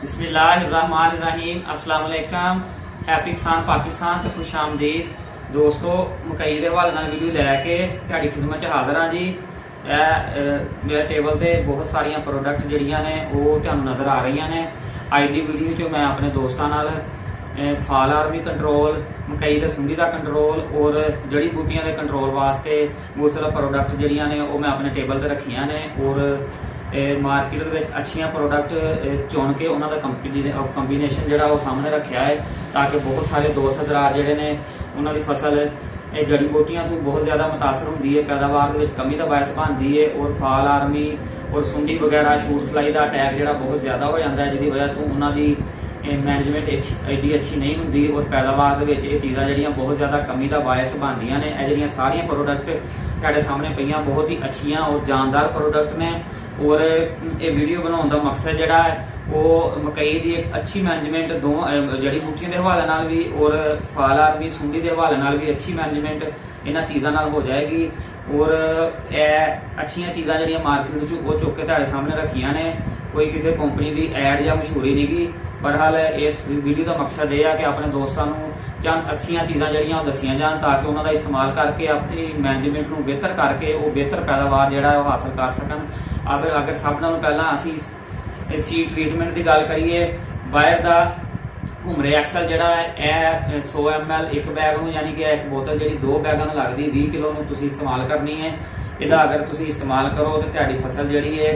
बिस्मिल्लाहिर्रहमानिर्रहीम अस्सलाम वालेकुम। हैप्पी किसान पाकिस्तान ते खुश आमदीद दोस्तों। मकई के हवाले नाल वीडियो लैके तुहाडी खिदमत च हाज़र हाँ जी। मेरे टेबल ते बहुत सारिया प्रोडक्ट जिहड़ियां ने वो तुहानूं नज़र आ रही ने। अज दी वीडियो च मैं अपने दोस्तों नाल फाल आर्मी कंट्रोल, मकई के सुंडी का कंट्रोल और जड़ी बूटियां के कंट्रोल वास्ते मुख्तलिफ प्रोडक्ट जिहड़ियां ने वो मैं अपने टेबल ते रखियां ने और मार्केट में अच्छिया प्रोडक्ट चुन के उन्होंने कंबीनेशन जोड़ा वो सामने रखा है ताकि बहुत सारे दोस्त हज़रात जोड़े ने उन्होंने फसल जड़ी बूटियां तो बहुत ज़्यादा मुतासर होंगी है, पैदावार के कमी का बायस बनती है और फाल आर्मी और सुंडी वगैरह शूट फ्लाई का अटैक जोड़ा बहुत ज़्यादा हो जाता है, जिसकी वजह तो उन्होंने मैनेजमेंट एडी अच्छी नहीं होंगी और पैदावार के चीज़ा जड़ियाँ बहुत ज़्यादा कमी का बायस बनदियां ने। यह सारिया प्रोडक्ट तुहाडे सामने पईयां बहुत ही अच्छिया और जानदार प्रोडक्ट ने और ये वीडियो बनाने का मकसद जोड़ा है वो मकई की एक अच्छी मैनेजमेंट दो जड़ी बूटियों के हवाले नाल भी और फाल आर्मी सुंडी के हवाले नाल भी अच्छी मैनेजमेंट इन्हां चीज़ों नाल हो जाएगी और अच्छिया चीज़ा जड़ियाँ मार्केट वो चुक के तुहाडे सामने रखियां ने। कोई किसी कंपनी की ऐड या मशहूरी नहीं गी, बहरहाल इस वीडियो का मकसद यह है कि अपने दोस्तों को चंद अच्छिया चीज़ा जड़ियाँ दसिया जान ताकि उन्होंने इस्तेमाल करके अपनी मैनेजमेंट को बेहतर करके वो बेहतर पैदावार जोड़ा वो हासिल कर सकन। अगर सब नालों पहला असी सीड ट्रीटमेंट की गल करिए, बायर का घुमरे एक्सल जोड़ा है 100 ml एक बैग में यानी कि एक बोतल जी 2 बैगों में लगती 20 किलो में तुम इस्तेमाल करनी है। यदा अगर तुम इस्तेमाल करो तो तुहाडी फसल जी है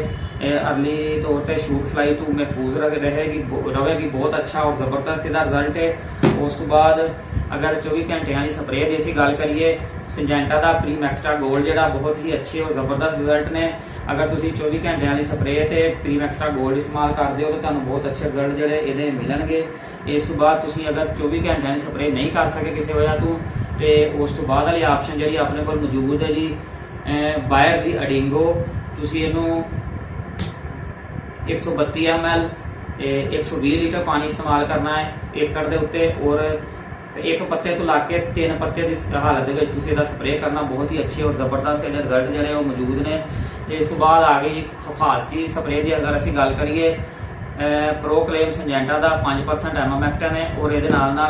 अर्ली तौर पर शूट फ्लाई तो महफूज रहेगी बहुत अच्छा और जबरदस्त इसका रिजल्ट है। उस तो बाद अगर 24 घंटे वाली स्प्रे की असीं गल करिए, सिंजेंटा का प्रीम एक्स्ट्रा गोल्ड जोड़ा बहुत ही अच्छे और जबरदस्त रिजल्ट ने। अगर तुम 24 घंटे वाली स्प्रे तो प्रीम एक्स्ट्रा गोल्ड इस्तेमाल करते हो तो तुहानूं बहुत अच्छे रिजल्ट जोड़े ये मिलणगे। इस तो बाद तुसीं अगर 24 घंटे वाली स्प्रे नहीं कर सके किसी वजह तो उस तो बाद वाली ऑप्शन जी अपने को मौजूद है जी बायर की अडिंगो। तुसीं इहनूं 132 ml 120 लीटर पानी इस्तेमाल करना है एकड़ के उत्ते और एक पत्ते तो लाके 3 पत्ते की हालत में स्प्रे करना बहुत ही अच्छे और जबरदस्त रिजल्ट जोड़े मौजूद ने। इस तो बाद आ गई हिफाजती स्प्रे की अगर असीं गल करिए प्रोक्लेम सिंजेंटा का 5% एमामेक्टन है और ये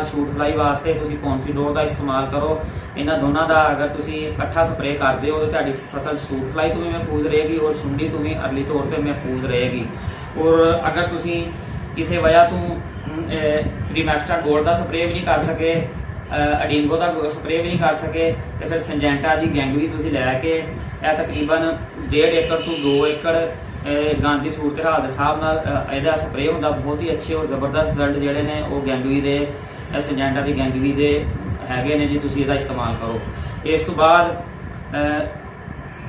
शूट फ्लाई वास्ते तुसीं कॉन्फिडोर का इस्तेमाल करो। इन्होंने दोनों का अगर तुसीं इकट्ठा स्प्रे करते हो तो तुहाडी फसल शूट फ्लाई तो भी महफूज रहेगी और सुंडी तो भी अर्ली तौर पर महफूज रहेगी। और अगर तुसीं किसी वजह तो प्रीम एक्स्ट्रा गोल्ड का स्प्रे भी नहीं कर सके, अडिंगो का स्प्रे भी नहीं कर सके तो फिर सिंजेंटा की गैंग भी तुसीं लैके तकरीबन 1.5 एकड़ तो 2 एकड़ गंद की सूरत हाल के हिसाब नाल इहदा स्प्रे होंदा बहुत ही अच्छे और जबरदस्त रिजल्ट जोड़े ने वो गैंगवी दे सिंजेंटा की गैंगवी दे हैगे ने जी। तुसीं इहदा इस्तेमाल करो। इस तो बाद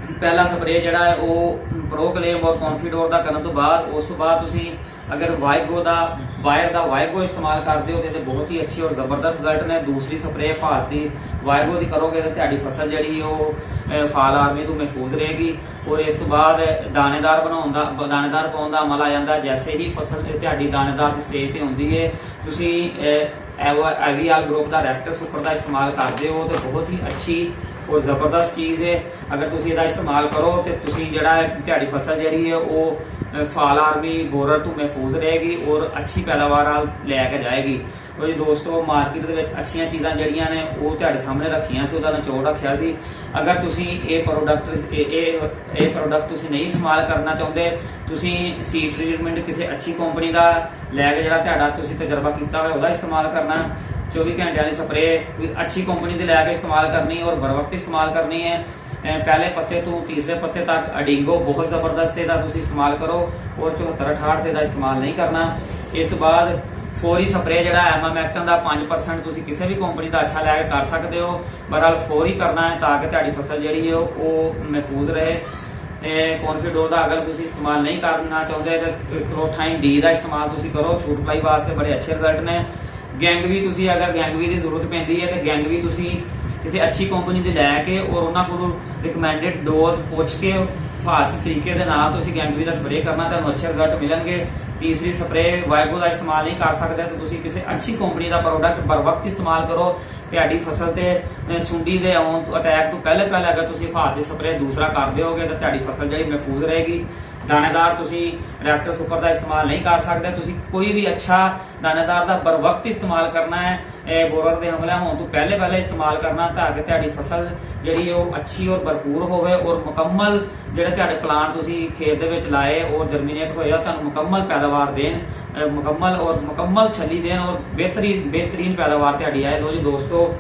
पहला स्प्रे जोड़ा है वो प्रोक्लेम और कॉन्फिडोर का करने तो बाद उस तो बाद तुसीं अगर वाइगो का बायर का वाइगो इस्तेमाल करते हो तो बहुत ही अच्छी और जबरदस्त रिजल्ट ने। दूसरी स्प्रे हिफाजती वाइगो की करोगे तो तुहाडी फसल जी वो फाल आर्मी तो महफूज रहेगी। और इस तो बाद दानेदार दानेदार पाउण का अमल आ जाता है। जैसे ही फसल तुहाडी दानेदार की स्टेज पर होंदी है तुसीं एवीआल ग्रुप का रैक्टर सुपर का इस्तेमाल करते हो तो बहुत ही अच्छी और जबरदस्त चीज़ है। अगर तुसीं इहदा इस्तेमाल करो तो तुसीं जिहड़ा तुहाडी फसल जिहड़ी है वो फाल आर्मी बोरर तो महफूज रहेगी और अच्छी पैदावार लैके जाएगी। तो जी दोस्तों मार्केट के अच्छिया चीज़ा जिहड़ियां ने वो तुहाडे सामने रखियां सी, उहदा निचोड़ रखिया सी। अगर तुसीं ये प्रोडक्ट तुसीं नहीं इस्तेमाल करना चाहुंदे, तुसीं सीड ट्रीटमेंट किसी अच्छी कंपनी का लैके जिहड़ा तुहाडा तुसीं तजर्बा कीता होवे उहदा इस्तेमाल करना। 24 घंटे वाली स्प्रे कोई अच्छी कंपनी की लैके इस्तेमाल करनी और बर वक्त इस्तेमाल करनी है। पहले पत्ते तो तीसरे पत्ते तक अडिंगो बहुत जबरदस्त है इस्तेमाल करो और 74-68 का इस्तेमाल नहीं करना। इस तो बाद फौरी स्प्रे जोड़ा एमामेक्टन का 5% तुसीं किसी भी कंपनी का अच्छा लैके कर सकते हो, बहरहाल फौरी करना है ताकि तुहाडी फसल जी है वो महफूज रहे। कॉन्फिडोर का अगर तुसीं इस्तेमाल नहीं करना चाहते तो क्लोथाइन डी का इस्तेमाल तुसीं करो, छूट फ्लाई वास्ते बड़े अच्छे रिजल्ट ने। गैंग भी तुसीं अगर गैंग भी की जरूरत पैंदी है तो गैंग भी तुसीं किसी अच्छी कंपनी की लैके और उन्होंने को रिकमेंडेड डोज पुछ के फास्ट तरीके के नाल तुसीं गैंगवी का स्प्रे करना तो अच्छे रिजल्ट मिलणगे। तीसरी स्प्रे वाइगो का इस्तेमाल नहीं कर सकते तो तुसीं किसी अच्छी कंपनी का प्रोडक्ट बर वक्त इस्तेमाल करो। तुहाडी फसल ते सुंडी दे आउण अटैक तो पहले अगर तुसीं हिफाजती स्प्रे दूसरा कर दोगे तो तुहाडी फसल जिहड़ी महफूज रहेगी। ਦਾਣੇਦਾਰ ਤੁਸੀਂ ਰੈਕਟਰ ਸੁਪਰ ਦਾ ਇਸਤੇਮਾਲ ਨਹੀਂ ਕਰ ਸਕਦੇ। ਤੁਸੀਂ ਕੋਈ ਵੀ ਅੱਛਾ ਦਾਣੇਦਾਰ ਦਾ बर वक्त ਇਸਤੇਮਾਲ ਕਰਨਾ ਹੈ। ਇਹ ਬੋਰਰ ਦੇ ਹਮਲੇ ਹੋਣ ਤੋਂ ਪਹਿਲੇ ਇਸਤੇਮਾਲ ਕਰਨਾ ਤਾਂ ਕਿ ਤੁਹਾਡੀ ਫਸਲ ਜਿਹੜੀ ਉਹ ਅੱਛੀ ਔਰ ਭਰਪੂਰ ਹੋਵੇ ਔਰ ਮੁਕੰਮਲ ਜਿਹੜੇ ਤੁਹਾਡੇ ਪਲਾਂਟ ਤੁਸੀਂ ਖੇਤ ਦੇ ਵਿੱਚ ਲਾਏ ਔਰ ਜਰਮੀਨੇਟ ਹੋਏ ਆ ਤੁਹਾਨੂੰ ਮੁਕੰਮਲ ਪੈਦਾਵਾਰ ਦੇਣ, ਮੁਕੰਮਲ ਛੱਲੀ ਦੇਣ ਔਰ ਬਿਹਤਰੀਨ ਪੈਦਾਵਾਰ ਤੁਹਾਡੀ ਆਏ। ਲੋ ਜੀ ਦੋਸਤੋ,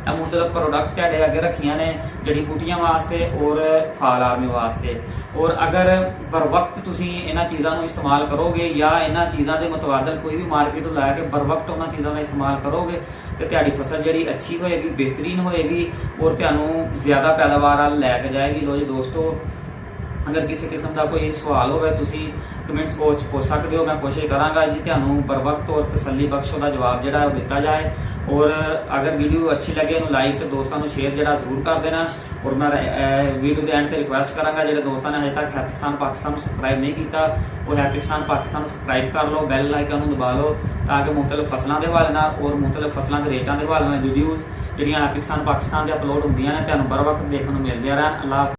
ਮੁਖਤਲਿਫ प्रोडक्ट ਤੁਹਾਡੇ ਅੱਗੇ ਰੱਖੀਆਂ ਨੇ ਜੜੀ ਬੂਟੀਆਂ ਵਾਸਤੇ ਔਰ ਫਾਲ ਆਰਮੀ ਵਾਸਤੇ। ਔਰ ਅਗਰ बर वक्त ਤੁਸੀਂ ਇਹਨਾਂ ਚੀਜ਼ਾਂ ਨੂੰ ਇਸਤੇਮਾਲ ਕਰੋਗੇ ਜਾਂ ਇਹਨਾਂ ਚੀਜ਼ਾਂ ਦੇ ਮੁਤਬਾਦਲ ਕੋਈ ਵੀ ਮਾਰਕੀਟ ਤੋਂ ਲੈ ਕੇ बर वक्त ਉਹਨਾਂ ਚੀਜ਼ਾਂ ਦਾ ਇਸਤੇਮਾਲ ਕਰੋਗੇ ਤੇ ਤੁਹਾਡੀ ਫਸਲ ਜਿਹੜੀ ਅੱਛੀ ਹੋਏਗੀ, ਬਿਹਤਰੀਨ ਹੋਏਗੀ ਔਰ ਤੁਹਾਨੂੰ ਜ਼ਿਆਦਾ ਪੈਦਾਵਾਰ ਵੱਲ ਲੈ ਕੇ ਜਾਏਗੀ। ਲੋ ਜੀ ਦੋਸਤੋ, ਅਗਰ ਕਿਸੇ ਕਿਸਮ ਦਾ ਕੋਈ ਸਵਾਲ ਹੋਵੇ ਤੁਸੀਂ ਕਮੈਂਟਸ ਬਾਕਸ 'ਚ ਪੁੱਛ ਸਕਦੇ ਹੋ। ਮੈਂ ਕੋਸ਼ਿਸ਼ ਕਰਾਂਗਾ ਜੀ ਤੁਹਾਨੂੰ बर वक्त ਔਰ ਤਸੱਲੀ ਬਖਸ਼ ਉਹਦਾ ਜਵਾਬ ਜਿਹੜਾ ਉਹ ਦਿੱਤਾ ਜਾਏ। ਔਰ ਅਗਰ ਵੀਡੀਓ ਅੱਛੀ ਲੱਗੇ ਉਹਨੂੰ ਲਾਈਕ ਤੇ ਦੋਸਤਾਂ ਨੂੰ ਸ਼ੇਅਰ ਜਿਹੜਾ ਜ਼ਰੂਰ ਕਰ ਦੇਣਾ। ਔਰ ਮੈਂ ਵੀਡੀਓ ਦੇ ਐਂਡ ਤੇ ਰਿਕੁਐਸਟ ਕਰਾਂਗਾ ਜਿਹੜੇ ਦੋਸਤਾਂ ਨੇ ਹਜੇ ਤੱਕ ਹੈਪੀ ਕਿਸਾਨ ਪਾਕਿਸਤਾਨ ਨੂੰ ਸਬਸਕ੍ਰਾਈਬ ਨਹੀਂ ਕੀਤਾ ਉਹ ਹੈਪੀ ਕਿਸਾਨ ਪਾਕਿਸਤਾਨ ਨੂੰ ਸਬਸਕ੍ਰਾਈਬ ਕਰ ਲਓ, ਬੈਲ ਆਈਕਨ ਨੂੰ ਦਬਾ ਲਓ ਤਾਂ ਕਿ ਮੁਖਤਲਿਫ ਫਸਲਾਂ ਦੇ ਹਵਾਲੇ ਨਾਲ ਔਰ ਮੁਖਤਲਿਫ ਫਸਲਾਂ ਦੇ ਰੇਟਾਂ ਦੇ ਹਵਾਲੇ ਨਾਲ ਵੀਡੀਓਜ਼ ਜਿਹੜੀਆਂ ਹੈਪੀ ਕਿਸਾਨ ਪਾਕਿਸਤਾਨ ਦੇ ਅਪਲੋਡ ਹੁੰਦੀਆਂ ਨੇ ਤੁਹਾਨੂੰ बर वक्त ਦੇਖਣ ਨੂੰ ਮਿਲਦੀਆਂ ਰਹਿਣ। ਅੱਲਾਹ।